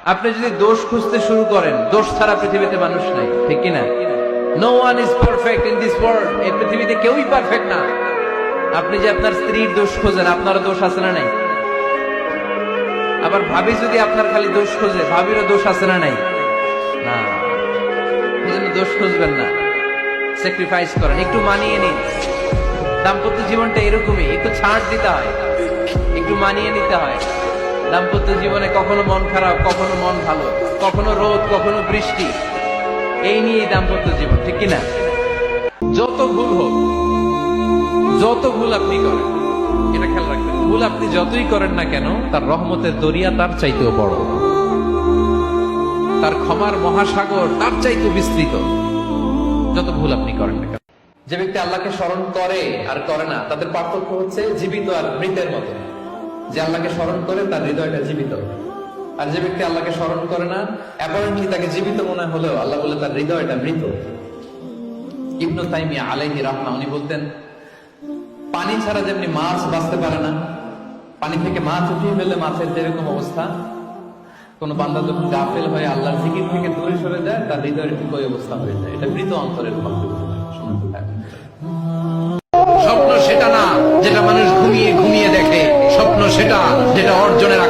আপনি যদি দোষ খুঁজতে শুরু করেন, দোষ ছাড়া পৃথিবীতে মানুষ নাই, ঠিক কিনা? No one is perfect in this world. এই পৃথিবীতে কেউই পারফেক্ট না। আপনি যে আপনার স্ত্রীর দোষ খোঁজেন, আপনারও দোষ আছে না নাই? আবার ভাবি যদি আপনার খালি দোষ খোঁজে, ভাবিরও দোষ আছে না নাই? না, এজন্য দোষ খুঁজবেন না, স্যাক্রিফাইস করেন, একটু মানিয়ে নিন। দাম্পত্য জীবনটা এরকমই, একটু ছাড় দিতে হয়, একটু মানিয়ে নিতে হয়। দাম্পত্য জীবনে কখনো মন খারাপ, কখনো মন ভালো, কখনো রোদ, কখনো বৃষ্টি, এই নিয়েই দাম্পত্য জীবন, ঠিক কিনা? যত ভুল হোক, যত ভুল আপনি করেন, এটা খেয়াল রাখবেন, ভুল আপনি যতই করেন না কেন, তার রহমতের দরিয়া তার চাইতেও বড়, তার ক্ষমার মহাসাগর তার চাইতেও বিস্তৃত, যত ভুল আপনি করেন না কেন। যে ব্যক্তি আল্লাহকে স্মরণ করে আর করে না, তাদের পার্থক্য হচ্ছে জীবিত আর মৃতের মতো। যে আল্লাহকে স্মরণ করে তার হৃদয়টা জীবিত, আর যে ব্যক্তি আল্লাহকে স্মরণ করে না, অ্যাপারেন্টলি তাকে জীবিত মনে হলেও আল্লাহ বলে তার হৃদয়টা মৃত। ইবনু তাইমিয়া আলাইহি রাহমা উনি বলতেন, পানি ছাড়া যেমনি মাছ বাঁচতে পারে না, পানি থেকে মাছ উঠিয়ে ফেলে মাছের যেরকম অবস্থা, কোন বান্দা যখন গাফেল হয়ে আল্লাহর জিকির থেকে দূরে সরে যায়, তার হৃদয়ের ঠিক ওই অবস্থা হয়ে যায়। এটা মৃত অন্তরের ফল। স্বপ্ন সেটা না যেটা মানুষ ঘুমিয়ে ঘুমিয়ে দেখে, স্বপ্ন সেটা যেটা অর্জনের